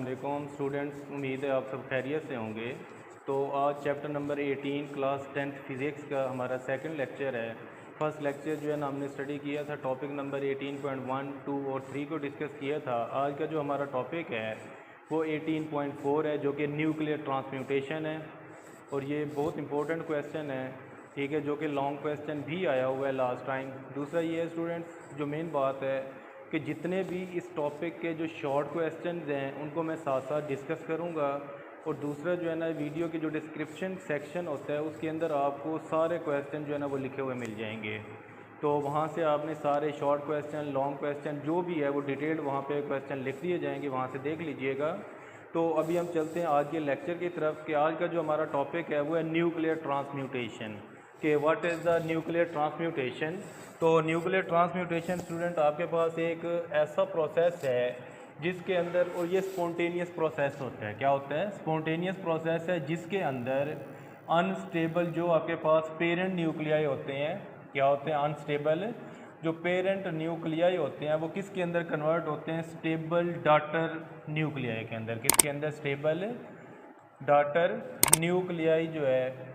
वालेकुम स्टूडेंट्स, उम्मीद है आप सब खैरियत से होंगे। तो आज chapter number 18 class 10th physics का हमारा सेकंड लेक्चर है। फर्स्ट लेक्चर जो है ना हमने स्टडी किया था टॉपिक नंबर 18.1, 2 और 3 को डिस्कस किया था। आज का जो हमारा टॉपिक है वो 18.4 है, जो कि न्यूक्लियर ट्रांसम्यूटेशन है और ये बहुत इंपॉर्टेंट क्वेश्चन है, ठीक है, जो कि लॉन्ग क्वेश्चन भी आया हुआ है लास्ट टाइम। दूसरा ये है स्टूडेंट्स, जो मेन बात है कि जितने भी इस टॉपिक के जो शॉर्ट क्वेश्चन हैं उनको मैं साथ साथ डिस्कस करूंगा। और दूसरा जो है ना, वीडियो की जो डिस्क्रिप्शन सेक्शन होता है उसके अंदर आपको सारे क्वेश्चन जो है ना वो लिखे हुए मिल जाएंगे। तो वहाँ से आपने सारे शॉर्ट क्वेश्चन, लॉन्ग क्वेश्चन जो भी है वो डिटेल्ड वहाँ पे क्वेश्चन लिख दिए जाएंगे, वहाँ से देख लीजिएगा। तो अभी हम चलते हैं आज के लेक्चर की तरफ कि आज का जो हमारा टॉपिक है वो है न्यूक्लियर ट्रांसम्यूटेशन, कि what is the nuclear transmutation. तो न्यूक्लियर ट्रांसम्यूटेशन स्टूडेंट आपके पास एक ऐसा प्रोसेस है जिसके अंदर, और ये स्पॉन्टेनियस प्रोसेस होता है। क्या होता है? स्पॉन्टेनियस प्रोसेस है जिसके अंदर अनस्टेबल जो आपके पास पेरेंट न्यूक्लियाई होते हैं, क्या होते हैं? अनस्टेबल जो पेरेंट न्यूक्लियाई होते हैं वो किसके अंदर कन्वर्ट होते हैं? स्टेबल डॉटर न्यूक्लियाई के अंदर। किसके अंदर? स्टेबल डॉटर न्यूक्लियाई जो है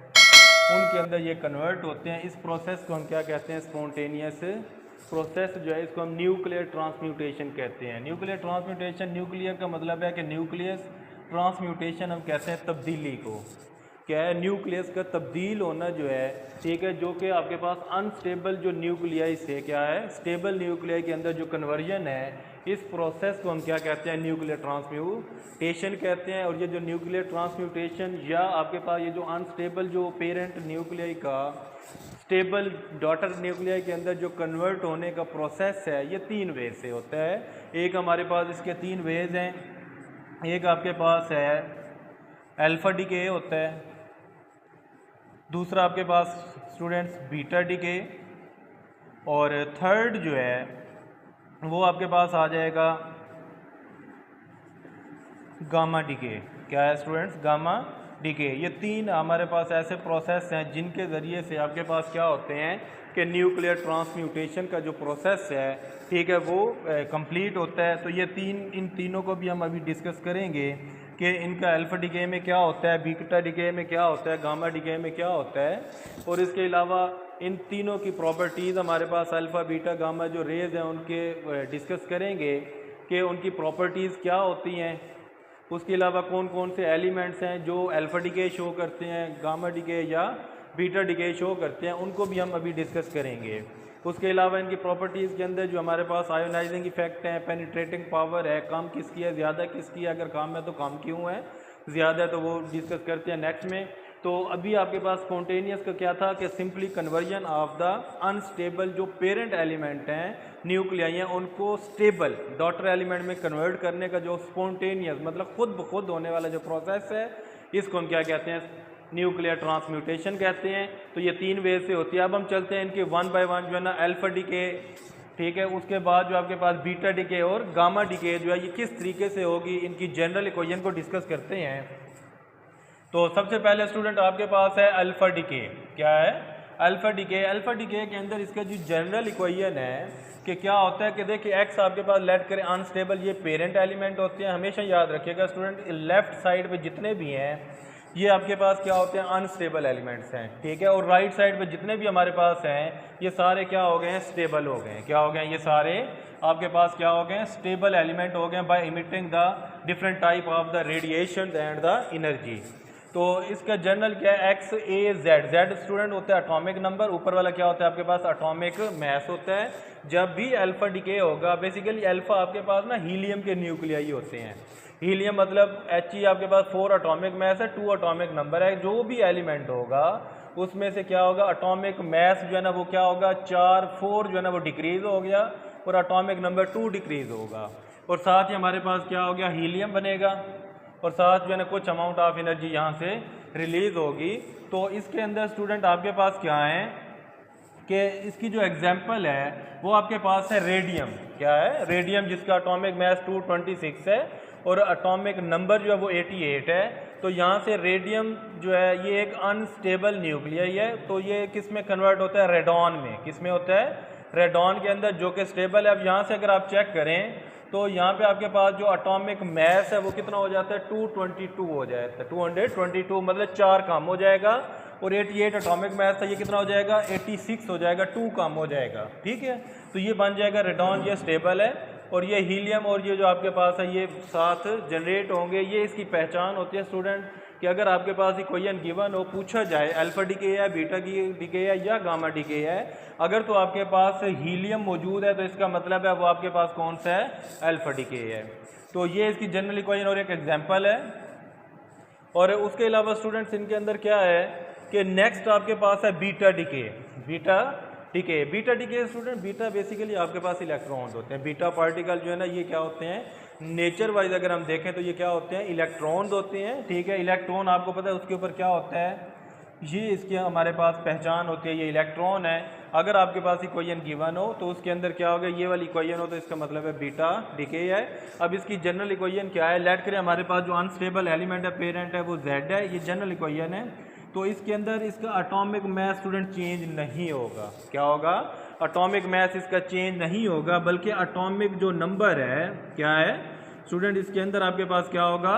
उनके अंदर ये कन्वर्ट होते हैं। इस प्रोसेस को हम क्या कहते हैं? स्पॉन्टेनियस प्रोसेस जो है इसको हम न्यूक्लियर ट्रांसम्यूटेशन कहते हैं। न्यूक्लियर ट्रांसम्यूटेशन, न्यूक्लियर का मतलब है कि न्यूक्लियस, ट्रांसम्यूटेशन हम कहते हैं तब्दीली को। क्या है? न्यूक्लियस का तब्दील होना जो है, ठीक है, जो कि आपके पास अनस्टेबल जो न्यूक्लियाई से क्या है, स्टेबल न्यूक्लियाई के अंदर जो कन्वर्जन है, इस प्रोसेस को हम क्या कहते हैं? न्यूक्लियर ट्रांसम्यूटेशन कहते हैं। और ये जो न्यूक्लियर ट्रांसम्यूटेशन या आपके पास ये जो अनस्टेबल जो पेरेंट न्यूक्लियाई का स्टेबल डॉटर न्यूक्लियाई के अंदर जो कन्वर्ट होने का प्रोसेस है, ये 3 वे से होता है। एक हमारे पास इसके 3 वेज हैं। एक आपके पास है अल्फा डीके होता है, दूसरा आपके पास स्टूडेंट्स बीटा डीके, और थर्ड जो है वो आपके पास आ जाएगा गामा डीके। क्या है स्टूडेंट्स? Gamma DK. ये 3 हमारे पास ऐसे प्रोसेस हैं जिनके ज़रिए से आपके पास क्या होते हैं कि न्यूक्लियर ट्रांसम्यूटेशन का जो प्रोसेस है, ठीक है, वो कंप्लीट होता है। तो ये इन तीनों को भी हम अभी डिस्कस करेंगे कि इनका अल्फा डीके में क्या होता है, बीटा डीके में क्या होता है, गामा डीके में क्या होता है। और इसके अलावा इन तीनों की प्रॉपर्टीज़ हमारे पास अल्फ़ा बीटा गामा जो रेज़ हैं उनके डिस्कस करेंगे कि उनकी प्रॉपर्टीज़ क्या होती हैं। उसके अलावा कौन कौन से एलिमेंट्स हैं जो अल्फ़ा डीके शो करते हैं, गामा डीके या बीटा डीके शो करते हैं, उनको भी हम अभी डिस्कस करेंगे। उसके अलावा इनकी प्रॉपर्टीज़ के अंदर जो हमारे पास आयोनाइजिंग इफेक्ट है, पेनिट्रेटिंग पावर है, कम किसकी है, ज़्यादा किसकी है, अगर कम है तो कम क्यों है, ज़्यादा है तो वो डिस्कस करते हैं नेक्स्ट में। तो अभी आपके पास स्पॉन्टेनियस का क्या था कि simply conversion of the unstable जो पेरेंट एलिमेंट हैं न्यूक्लियाई हैं उनको स्टेबल डॉटर एलिमेंट में कन्वर्ट करने का जो स्पॉन्टेनियस मतलब खुद ब खुद होने वाला जो प्रोसेस है, इसको हम क्या कहते हैं? न्यूक्लियर ट्रांसम्यूटेशन कहते हैं। तो ये 3 वे से होती है। अब हम चलते हैं इनके 1 बाय 1 जो है ना, अल्फा डीके, ठीक है, उसके बाद जो आपके पास बीटा डीके और गामा डीके जो है ये किस तरीके से होगी, इनकी जनरल इक्वेशन को डिस्कस करते हैं। तो सबसे पहले स्टूडेंट आपके पास है अल्फा डीके। क्या है? Alpha decay. अल्फा डीके के अंदर इसका जो जनरल इक्वेशन है कि क्या होता है कि देखिए एक्स आपके पास लेट करें अनस्टेबल, ये पेरेंट एलिमेंट होते हैं। हमेशा याद रखिएगा स्टूडेंट, लेफ्ट साइड पे जितने भी हैं ये आपके पास क्या होते हैं? अनस्टेबल एलिमेंट्स हैं, ठीक है। और राइट साइड पे जितने भी हमारे पास हैं ये सारे क्या हो गए हैं? स्टेबल हो गए हैं। क्या हो गए हैं? ये सारे आपके पास क्या हो गए हैं? स्टेबल एलिमेंट हो गए हैं by emitting the different type of the radiation and the energy. तो इसका जनरल क्या है? X A Z. Z student होता है एटॉमिक नंबर, ऊपर वाला क्या होता है आपके पास? एटॉमिक मास होता है। जब भी अल्फा डीके होगा, बेसिकली अल्फा आपके पास ना हीलियम के न्यूक्लियाई होते हैं। हीलियम मतलब He आपके पास 4 एटॉमिक मास है, 2 एटॉमिक नंबर है। जो भी एलिमेंट होगा उसमें से क्या होगा? एटॉमिक मास जो है ना वो क्या होगा? 4 जो है ना वो डिक्रीज हो गया और एटॉमिक नंबर 2 डिक्रीज होगा। और साथ ही हमारे पास क्या हो गया? हीलियम बनेगा और साथ जो है ना कुछ अमाउंट ऑफ एनर्जी यहाँ से रिलीज होगी। तो इसके अंदर स्टूडेंट आपके पास क्या है कि इसकी जो एग्जांपल है वो आपके पास है रेडियम। क्या है? रेडियम, जिसका एटॉमिक मास 226 है और एटॉमिक नंबर जो है वो 88 है। तो यहाँ से रेडियम जो है ये एक अनस्टेबल न्यूक्लियाई है। तो ये किस में कन्वर्ट होता है? रेडॉन में। किस में होता है? रेडॉन के अंदर, जो कि स्टेबल है। अब यहाँ से अगर आप चेक करें तो यहाँ पे आपके पास जो एटॉमिक मास है वो कितना हो जाता है 222 हो जाता है, 222 मतलब 4 कम हो जाएगा। और 88 एटॉमिक मास था, ये कितना हो जाएगा 86 हो जाएगा, 2 कम हो जाएगा। ठीक है, तो ये बन जाएगा रेडॉन, ये स्टेबल है। और ये हीलियम और ये जो आपके पास है ये साथ जनरेट होंगे। ये इसकी पहचान होती है स्टूडेंट कि अगर आपके पास इक्वेशन गिवन हो, पूछा जाए अल्फा डीके है, बीटा डीके है या गामा डीके है, अगर तो आपके पास हीलियम मौजूद है तो इसका मतलब है वो आपके पास कौन सा है, अल्फा डीके है। तो ये इसकी जनरल इक्वेशन और एक एग्जांपल है। और उसके अलावा स्टूडेंट्स इनके अंदर क्या है कि नेक्स्ट आपके पास है beta decay. Beta decay student, beta basically आपके पास इलेक्ट्रॉन्स होते हैं। बीटा पार्टिकल जो है ना ये क्या होते हैं, नेचर वाइज अगर हम देखें तो ये क्या होते हैं, इलेक्ट्रॉन्स होते हैं। ठीक है, इलेक्ट्रॉन आपको पता है उसके ऊपर क्या होता है, ये इसकी हमारे पास पहचान होती है, ये इलेक्ट्रॉन है। अगर आपके पास इक्वेशन गिवन हो तो उसके अंदर क्या होगा, ये वाली इक्वेशन हो तो इसका मतलब है बीटा डीके है। अब इसकी जनरल इक्वेशन क्या है, लेट करें हमारे पास जो अनस्टेबल एलिमेंट है, पेरेंट है, वो जेड है, ये जनरल इक्वेशन है। तो इसके अंदर इसका एटॉमिक मास स्टूडेंट चेंज नहीं होगा। क्या होगा, एटॉमिक मास इसका चेंज नहीं होगा, बल्कि एटॉमिक जो नंबर है क्या है स्टूडेंट, इसके अंदर आपके पास क्या होगा,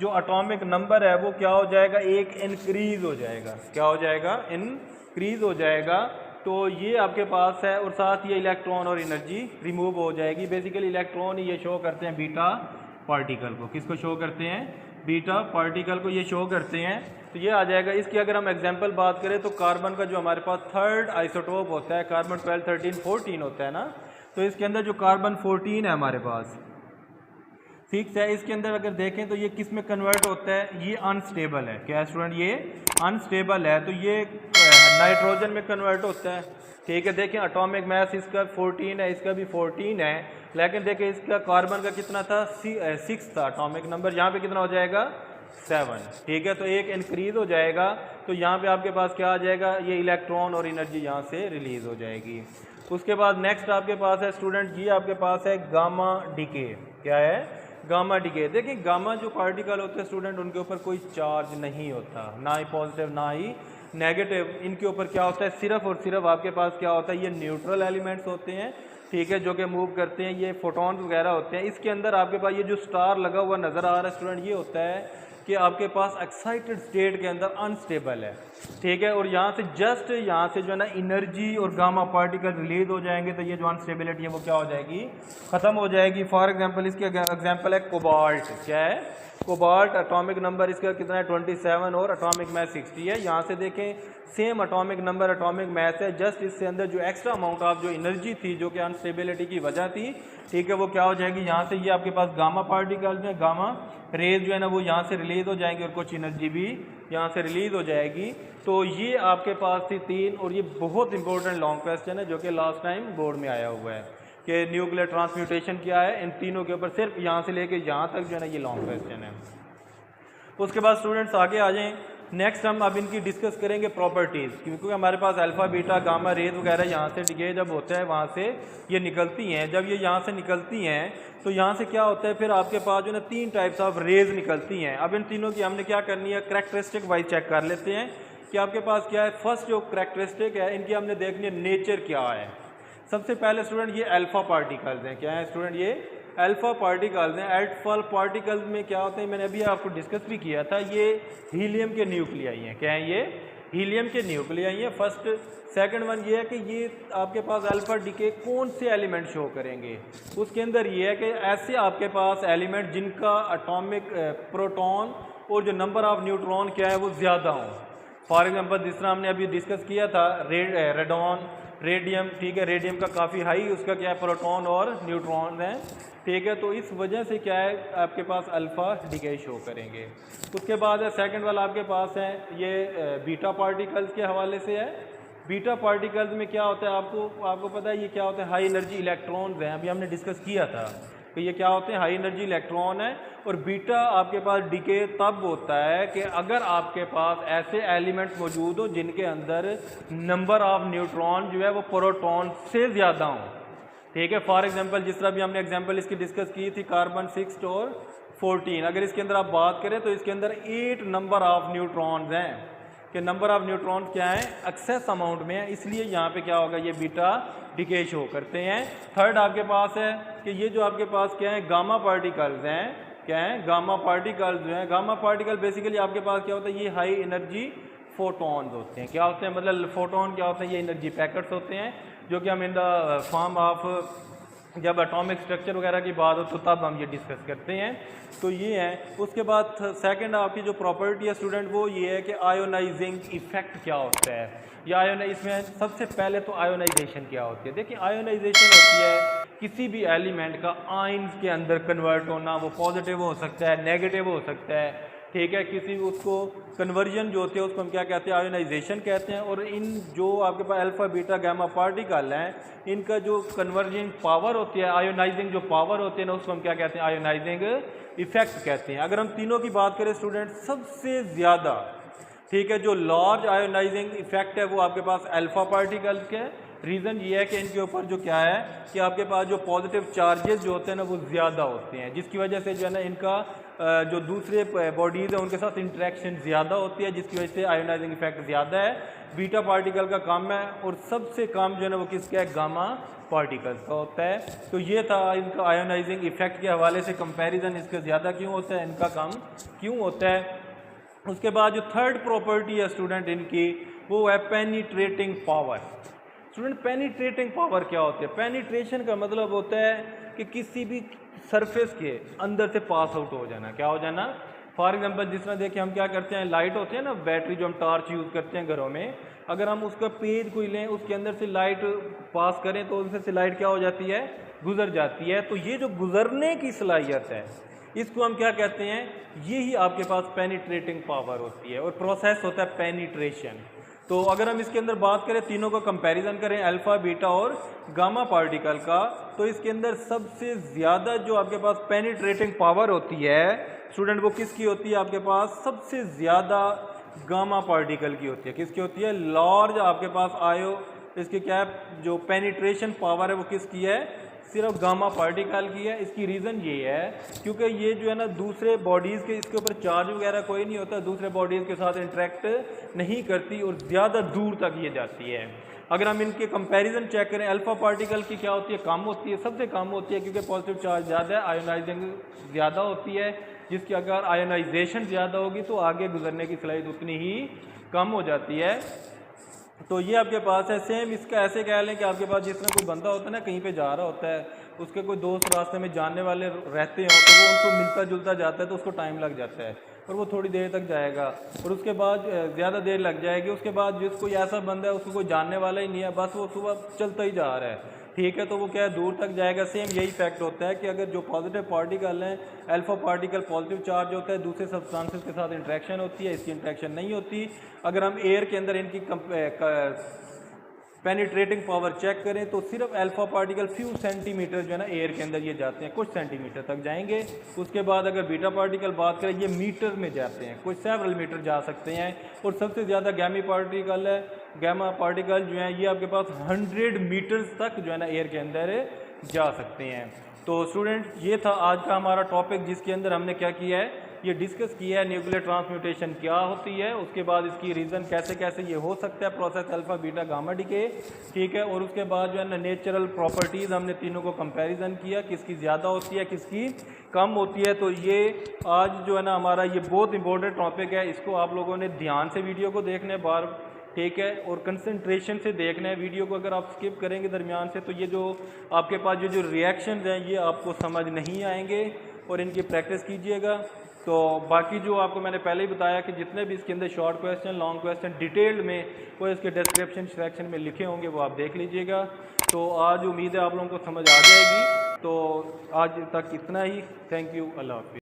जो एटॉमिक नंबर है वो क्या हो जाएगा, एक इंक्रीज हो जाएगा। क्या हो जाएगा, इंक्रीज हो जाएगा। तो ये आपके पास है और साथ ये इलेक्ट्रॉन और एनर्जी रिमूव हो जाएगी। बेसिकली इलेक्ट्रॉन ये शो करते हैं बीटा पार्टिकल को। किसको शो करते हैं, बीटा पार्टिकल को ये शो करते हैं। तो ये आ जाएगा। इसकी अगर हम एग्जांपल बात करें तो कार्बन का जो हमारे पास थर्ड आइसोटोप होता है, कार्बन 12, 13, 14 होता है ना, तो इसके अंदर जो कार्बन 14 है हमारे पास, ठीक है, इसके अंदर अगर देखें तो ये किस में कन्वर्ट होता है, ये अनस्टेबल है। क्या स्टूडेंट, ये अनस्टेबल है, तो ये नाइट्रोजन में कन्वर्ट होता है। ठीक है, देखें एटॉमिक मास इसका 14 है, इसका भी 14 है, लेकिन देखें इसका कार्बन का कितना था, 6 था एटॉमिक नंबर, यहाँ पे कितना हो जाएगा 7। ठीक है, तो एक इंक्रीज हो जाएगा। तो यहाँ पे आपके पास क्या आ जाएगा, ये इलेक्ट्रॉन और एनर्जी यहाँ से रिलीज हो जाएगी। उसके बाद नेक्स्ट आपके पास है स्टूडेंट, ये आपके पास है गामा डीके। क्या है, गामा डीके। देखिए गामा जो पार्टिकल होते हैं स्टूडेंट, उनके ऊपर कोई चार्ज नहीं होता, ना ही पॉजिटिव ना ही नेगेटिव। इनके ऊपर क्या होता है, सिर्फ और सिर्फ आपके पास क्या होता है, ये न्यूट्रल एलिमेंट्स होते हैं। ठीक है, जो कि मूव करते हैं, ये फोटॉन्स वगैरह होते हैं। इसके अंदर आपके पास ये जो स्टार लगा हुआ नज़र आ रहा है स्टूडेंट, ये होता है कि आपके पास एक्साइटेड स्टेट के अंदर अनस्टेबल है। ठीक है, और यहाँ से जस्ट यहाँ से जो है ना एनर्जी और गामा पार्टिकल रिलीज हो जाएंगे, तो ये जो अनस्टेबिलिटी है वो क्या हो जाएगी, ख़त्म हो जाएगी। फॉर एग्जांपल इसकी एग्जांपल है कोबाल्ट। क्या है, कोबाल्ट। एटॉमिक नंबर इसका कितना है 27 और एटॉमिक मास 60 है। यहाँ से देखें same atomic number atomic mass है, जस्ट इससे अंदर जो एक्स्ट्रा अमाउंट ऑफ जो एनर्जी थी जो कि अनस्टेबिलिटी की वजह थी, ठीक है, वो क्या हो जाएगी, यहाँ से ये आपके पास गामा पार्टिकल में गामा रेज जो है ना वो यहाँ से रिलीज हो जाएंगी और कुछ एनर्जी भी यहाँ से रिलीज हो जाएगी। तो ये आपके पास थी 3। और ये बहुत इंपॉर्टेंट लॉन्ग क्वेश्चन है जो कि लास्ट टाइम बोर्ड में आया हुआ है कि न्यूक्लियर ट्रांसम्यूटेशन क्या है, इन तीनों के ऊपर सिर्फ यहाँ से लेके यहाँ तक जो है ना ये लॉन्ग क्वेश्चन है। उसके बाद स्टूडेंट्स आगे आ जाएं। नेक्स्ट हम अब इनकी डिस्कस करेंगे प्रॉपर्टीज़, क्योंकि हमारे पास अल्फ़ा बीटा गामा रेज वगैरह यहाँ से डिके जब होता है वहाँ से ये निकलती हैं। जब ये यहाँ से निकलती हैं तो यहाँ से क्या होता है, फिर आपके पास जो है ना 3 टाइप्स ऑफ रेज निकलती हैं। अब इन तीनों की हमने क्या करनी है, करैक्टरिस्टिक वाइज चेक कर लेते हैं कि आपके पास क्या है। फर्स्ट जो करैक्टरिस्टिक है इनकी हमने देखनी है नेचर क्या है। सबसे पहले स्टूडेंट ये अल्फ़ा पार्टिकल्स हैं। क्या है स्टूडेंट, ये अल्फ़ा पार्टिकल्स हैं। अल्फ़ा पार्टिकल्स में क्या होते हैं, मैंने अभी आपको डिस्कस भी किया था, ये हीलियम के न्यूक्लियाई हैं। क्या है, ये हीलियम के न्यूक्लियाई हैं फर्स्ट। सेकंड वन ये है कि ये आपके पास अल्फ़ा डीके कौन से एलिमेंट शो करेंगे, उसके अंदर ये है कि ऐसे आपके पास एलिमेंट जिनका एटॉमिक प्रोटॉन और जो नंबर ऑफ न्यूट्रॉन क्या है वो ज़्यादा हों। फॉर एग्जांपल जिस तरह हमने अभी डिस्कस किया था रेडॉन, रेडियम। ठीक है, रेडियम का काफ़ी हाई उसका क्या है प्रोटॉन और न्यूट्रॉन है। ठीक है, तो इस वजह से क्या है आपके पास अल्फ़ा डीके शो करेंगे। उसके बाद है सेकंड वाला आपके पास है ये बीटा पार्टिकल्स के हवाले से है। बीटा पार्टिकल्स में क्या होता है, आपको पता है ये क्या होता है, हाई एनर्जी इलेक्ट्रॉन्स हैं। अभी हमने डिस्कस किया था कि ये क्या होते हैं, हाई एनर्जी इलेक्ट्रॉन है। और बीटा आपके पास डीके तब होता है कि अगर आपके पास ऐसे एलिमेंट्स मौजूद हो जिनके अंदर नंबर ऑफ न्यूट्रॉन जो है वो प्रोटॉन से ज़्यादा हों। ठीक है, फॉर एग्जांपल जिस तरह भी हमने एग्जांपल इसकी डिस्कस की थी कार्बन 6 और 14, अगर इसके अंदर आप बात करें तो इसके अंदर 8 नंबर ऑफ न्यूट्रॉन्स हैं। कि नंबर ऑफ न्यूट्रॉन क्या है, एक्सेस अमाउंट में है, इसलिए यहाँ पे क्या होगा, ये बीटा डिके शो करते हैं। थर्ड आपके पास है कि ये जो आपके पास क्या है, गामा पार्टिकल्स हैं, क्या है, गामा पार्टिकल्स जो हैं, गामा पार्टिकल बेसिकली आपके पास क्या होता है, ये हाई एनर्जी फोटॉन्स होते हैं। क्या होते हैं, मतलब फोटोन क्या होते हैं, ये एनर्जी पैकेट्स होते हैं जो कि हम इन द फॉर्म ऑफ, जब एटॉमिक स्ट्रक्चर वगैरह की बात हो तो तब हम ये डिस्कस करते हैं। तो ये है। उसके बाद सेकंड आपकी जो प्रॉपर्टी है स्टूडेंट वो ये है कि आयोनाइजिंग इफेक्ट क्या होता है, या इसमें सबसे पहले तो आयोनाइजेशन क्या होती है। देखिए आयोनाइजेशन होती है किसी भी एलिमेंट का आयन्स के अंदर कन्वर्ट होना, वो पॉजिटिव हो सकता है, नेगेटिव हो सकता है, ठीक है, किसी उसको कन्वर्जन जो होती है उसको हम क्या कहते हैं, आयोनाइजेशन कहते हैं। और इन जो आपके पास अल्फा बीटा गामा पार्टिकल हैं, इनका जो कन्वर्जिंग पावर होती है, आयोनाइजिंग जो पावर होती है ना, उसको हम क्या कहते हैं, आयोनाइजिंग इफेक्ट कहते हैं। अगर हम तीनों की बात करें स्टूडेंट, सबसे ज़्यादा, ठीक है, जो लार्ज आयोनाइजिंग इफेक्ट है वो आपके पास अल्फा पार्टिकल के। रीज़न ये है कि इनके ऊपर जो क्या है कि आपके पास जो पॉजिटिव चार्जेस जो होते हैं ना वो ज़्यादा होते हैं, जिसकी वजह से जो है ना इनका जो दूसरे बॉडीज़ है उनके साथ इंटरेक्शन ज़्यादा होती है, जिसकी वजह से आयोनाइजिंग इफेक्ट ज़्यादा है। बीटा पार्टिकल का काम है, और सबसे काम जो है ना वो किसका है, गामा पार्टिकल्स का होता है। तो ये था इनका आयोनाइजिंग इफेक्ट के हवाले से कंपैरिजन, इसका ज़्यादा क्यों होता है, इनका कम क्यों होता है। उसके बाद जो थर्ड प्रॉपर्टी है स्टूडेंट इनकी, वो है penetrating power. Student penetrating power क्या होती है, पेनिट्रेशन का मतलब होता है कि किसी भी सरफेस के अंदर से पास आउट हो जाना। क्या हो जाना, फॉर एग्जांपल जिस तरह देखिए हम क्या करते हैं, लाइट होती है ना, बैटरी जो हम टॉर्च यूज़ करते हैं घरों में, अगर हम उसका पेज कोई लें, उसके अंदर से लाइट पास करें तो उसमें से लाइट क्या हो जाती है, गुजर जाती है। तो ये जो गुजरने की सलाहियत है इसको हम क्या कहते हैं, ये ही आपके पास पेनिट्रेटिंग पावर होती है, और प्रोसेस होता है पेनिट्रेशन। तो अगर हम इसके अंदर बात करें, तीनों का कंपैरिजन करें, अल्फा बीटा और गामा पार्टिकल का, तो इसके अंदर सबसे ज़्यादा जो आपके पास पेनिट्रेटिंग पावर होती है स्टूडेंट वो किसकी होती है, आपके पास सबसे ज़्यादा गामा पार्टिकल की होती है। किसकी होती है, लार्ज आपके पास आयो, इसकी क्या है, जो पेनिट्रेशन पावर है वो किसकी है, सिर्फ गामा पार्टिकल की है। इसकी रीज़न ये है क्योंकि ये जो है ना दूसरे बॉडीज़ के, इसके ऊपर चार्ज वगैरह कोई नहीं होता, दूसरे बॉडीज़ के साथ इंटरेक्ट नहीं करती और ज़्यादा दूर तक ये जाती है। अगर हम इनके कंपैरिजन चेक करें, अल्फा पार्टिकल की क्या होती है, कम होती है, सबसे कम होती है क्योंकि पॉजिटिव चार्ज ज़्यादा है, आयोनाइजिंग ज़्यादा होती है, जिसकी अगर आयोनाइजेशन ज़्यादा होगी तो आगे गुजरने की सलाहियत उतनी ही कम हो जाती है। तो ये आपके पास है। सेम इसका ऐसे कह लें कि आपके पास जिस तरह कोई बंदा होता है ना, कहीं पे जा रहा होता है, उसके कोई दोस्त रास्ते में जानने वाले रहते हैं तो वो उनको मिलता जुलता जाता है तो उसको टाइम लग जाता है, और वो थोड़ी देर तक जाएगा, और उसके बाद ज़्यादा देर लग जाएगी। उसके बाद जिस कोई ऐसा बंदा है उसको कोई जानने वाला ही नहीं है, बस वो सुबह चलता ही जा रहा है, ठीक है, तो वो क्या है, दूर तक जाएगा। सेम यही फैक्ट होता है कि अगर जो पॉजिटिव पार्टिकल हैं, अल्फा पार्टिकल पॉजिटिव चार्ज होता है, दूसरे सब्सटेंसेस के साथ इंटरेक्शन होती है, इसकी इंटरेक्शन नहीं होती। अगर हम एयर के अंदर इनकी पेनिट्रेटिंग पावर चेक करें तो सिर्फ अल्फा पार्टिकल फ्यू सेंटीमीटर जो है ना एयर के अंदर ये जाते हैं, कुछ सेंटीमीटर तक जाएंगे। उसके बाद अगर बीटा पार्टिकल बात करें, ये मीटर में जाते हैं, कुछ सेवरल मीटर जा सकते हैं। और सबसे ज़्यादा गामा पार्टिकल जो है ये आपके पास 100 मीटर्स तक जो है ना एयर के अंदर जा सकते हैं। तो स्टूडेंट ये था आज का हमारा टॉपिक, जिसके अंदर हमने क्या किया है, ये डिस्कस किया है न्यूक्लियर ट्रांसम्यूटेशन क्या होती है, उसके बाद इसकी रीज़न कैसे कैसे ये हो सकता है, process alpha beta gamma DK, ठीक है, और उसके बाद जो है ना नेचुरल प्रॉपर्टीज़ हमने तीनों को कंपैरिजन किया, किसकी ज़्यादा होती है किसकी कम होती है। तो ये आज जो है ना हमारा ये बहुत इंपॉर्टेंट टॉपिक है, इसको आप लोगों ने ध्यान से वीडियो को देखना है बार, ठीक है, और कंसंट्रेशन से देखना है वीडियो को। अगर आप स्किप करेंगे दरमियान से तो ये जो आपके पास जो रिएक्शंस हैं ये आपको समझ नहीं आएंगे, और इनकी प्रैक्टिस कीजिएगा। तो बाकी जो आपको मैंने पहले ही बताया कि जितने भी इसके अंदर short question long question detailed में वो इसके डिस्क्रिप्शन सेक्शन में लिखे होंगे, वो आप देख लीजिएगा। तो आज उम्मीद है आप लोगों को समझ आ जाएगी। तो आज तक इतना ही, थैंक यू, अल्लाह हाफिज़।